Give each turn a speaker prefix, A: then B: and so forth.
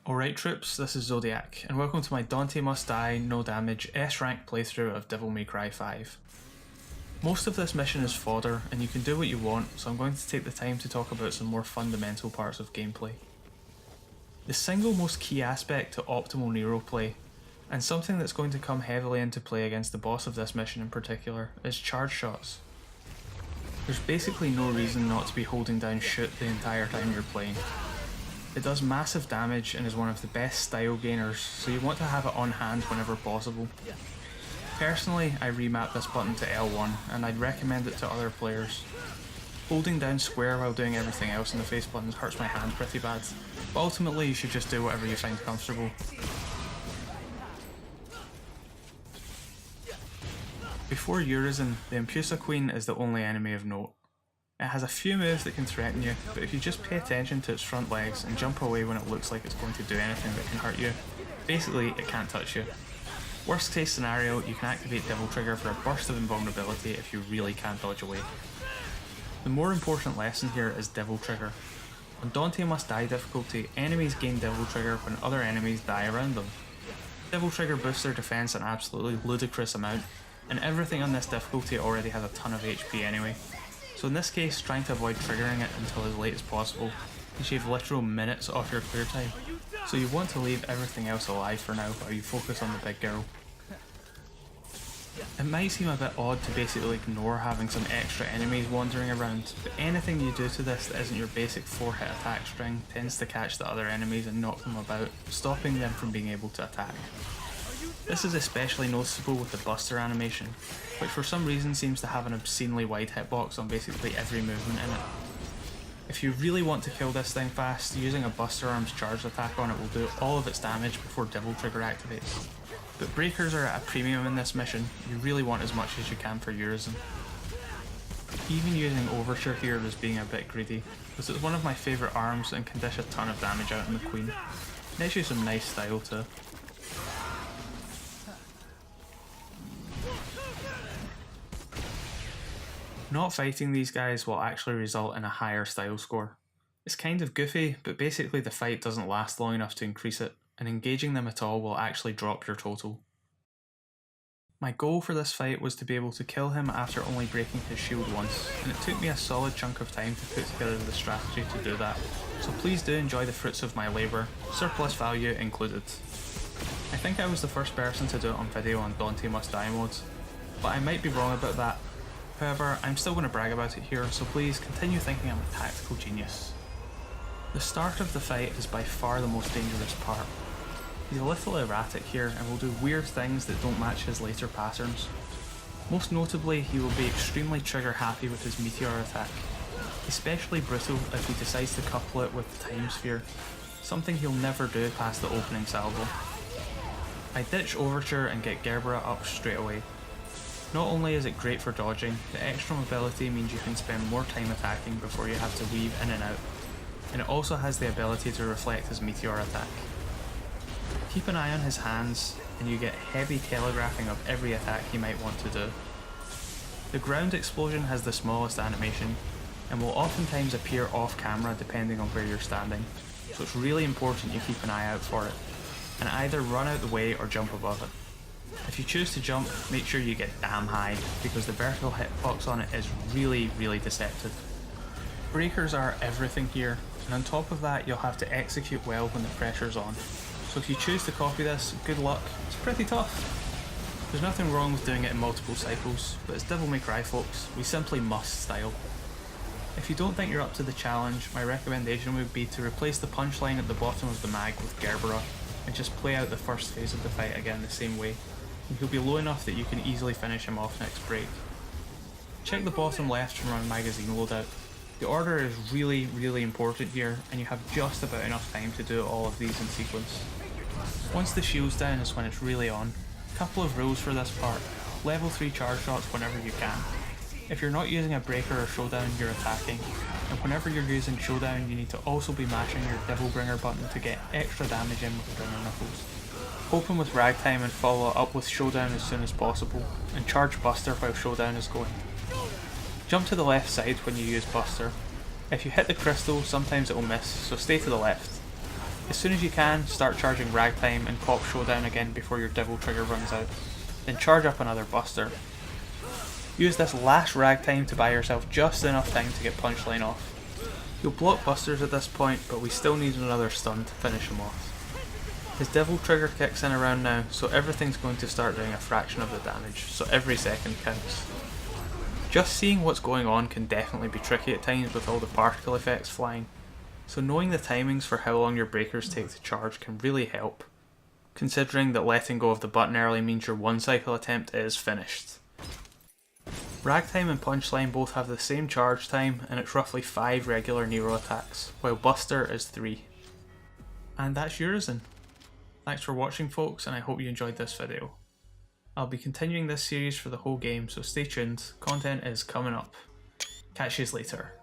A: Alright troops, this is Zodiac, and welcome to my Dante Must Die, No Damage, S-Rank playthrough of Devil May Cry 5. Most of this mission is fodder, and you can do what you want, so I'm going to take the time to talk about some more fundamental parts of gameplay. The single most key aspect to optimal Nero play, and something that's going to come heavily into play against the boss of this mission in particular, is charge shots. There's basically no reason not to be holding down shoot the entire time you're playing. It does massive damage and is one of the best style gainers, so you want to have it on hand whenever possible. Personally, I remapped this button to L1 and I'd recommend it to other players. Holding down square while doing everything else in the face buttons hurts my hand pretty bad, but ultimately you should just do whatever you find comfortable. Before Urizen, the Imperial Queen is the only enemy of note. It has a few moves that can threaten you, but if you just pay attention to its front legs and jump away when it looks like it's going to do anything that can hurt you, basically it can't touch you. Worst case scenario, you can activate Devil Trigger for a burst of invulnerability if you really can't dodge away. The more important lesson here is Devil Trigger. On Dante Must Die difficulty, enemies gain Devil Trigger when other enemies die around them. Devil Trigger boosts their defense an absolutely ludicrous amount, and everything on this difficulty already has a ton of HP anyway. So in this case, trying to avoid triggering it until as late as possible can shave literal minutes off your clear time, so you want to leave everything else alive for now while you focus on the big girl. It might seem a bit odd to basically ignore having some extra enemies wandering around, but anything you do to this that isn't your basic 4-hit attack string tends to catch the other enemies and knock them about, stopping them from being able to attack. This is especially noticeable with the Buster animation, which for some reason seems to have an obscenely wide hitbox on basically every movement in it. If you really want to kill this thing fast, using a Buster Arm's charged attack on it will do all of its damage before Devil Trigger activates. But breakers are at a premium in this mission, you really want as much as you can for Urizen. Even using Overture here is being a bit greedy, because it's one of my favourite arms and can dish a ton of damage out on the Queen. It gives you some nice style too. Not fighting these guys will actually result in a higher style score. It's kind of goofy, but basically the fight doesn't last long enough to increase it, and engaging them at all will actually drop your total. My goal for this fight was to be able to kill him after only breaking his shield once, and it took me a solid chunk of time to put together the strategy to do that, so please do enjoy the fruits of my labour, surplus value included. I think I was the first person to do it on video on Dante Must Die modes, but I might be wrong about that. However, I'm still going to brag about it here, so please continue thinking I'm a tactical genius. The start of the fight is by far the most dangerous part. He's a little erratic here and will do weird things that don't match his later patterns. Most notably, he will be extremely trigger happy with his meteor attack, especially brutal if he decides to couple it with the time sphere, something he'll never do past the opening salvo. I ditch Overture and get Gerbera up straight away. Not only is it great for dodging, the extra mobility means you can spend more time attacking before you have to weave in and out, and it also has the ability to reflect his meteor attack. Keep an eye on his hands, and you get heavy telegraphing of every attack he might want to do. The ground explosion has the smallest animation, and will oftentimes appear off camera depending on where you're standing, so it's really important you keep an eye out for it, and either run out the way or jump above it. If you choose to jump, make sure you get damn high, because the vertical hitbox on it is really deceptive. Breakers are everything here, and on top of that you'll have to execute well when the pressure's on. So if you choose to copy this, good luck, it's pretty tough. There's nothing wrong with doing it in multiple cycles, but it's Devil May Cry folks, we simply must style. If you don't think you're up to the challenge, my recommendation would be to replace the punchline at the bottom of the mag with Gerbera, and just play out the first phase of the fight again the same way. And he'll be low enough that you can easily finish him off next break. Check the bottom left to run magazine loadout. The order is really important here, and you have just about enough time to do all of these in sequence. Once the shield's down is when it's really on. Couple of rules for this part: level 3 charge shots whenever you can. If you're not using a breaker or showdown, you're attacking, and whenever you're using showdown you need to also be mashing your Devil Bringer button to get extra damage in with Bringer Knuckles. Open with Ragtime and follow up with Showdown as soon as possible, and charge Buster while Showdown is going. Jump to the left side when you use Buster. If you hit the crystal, sometimes it will miss, so stay to the left. As soon as you can, start charging Ragtime and pop Showdown again before your Devil Trigger runs out. Then charge up another Buster. Use this last Ragtime to buy yourself just enough time to get Punchline off. You'll block Busters at this point, but we still need another stun to finish him off. His Devil Trigger kicks in around now, so everything's going to start doing a fraction of the damage, so every second counts. Just seeing what's going on can definitely be tricky at times with all the particle effects flying, so knowing the timings for how long your breakers take to charge can really help, considering that letting go of the button early means your one cycle attempt is finished. Ragtime and Punchline both have the same charge time, and it's roughly 5 regular Nero attacks, while Buster is 3. And that's Urizen. Thanks for watching folks, and I hope you enjoyed this video. I'll be continuing this series for the whole game, so stay tuned, content is coming up. Catch yous later.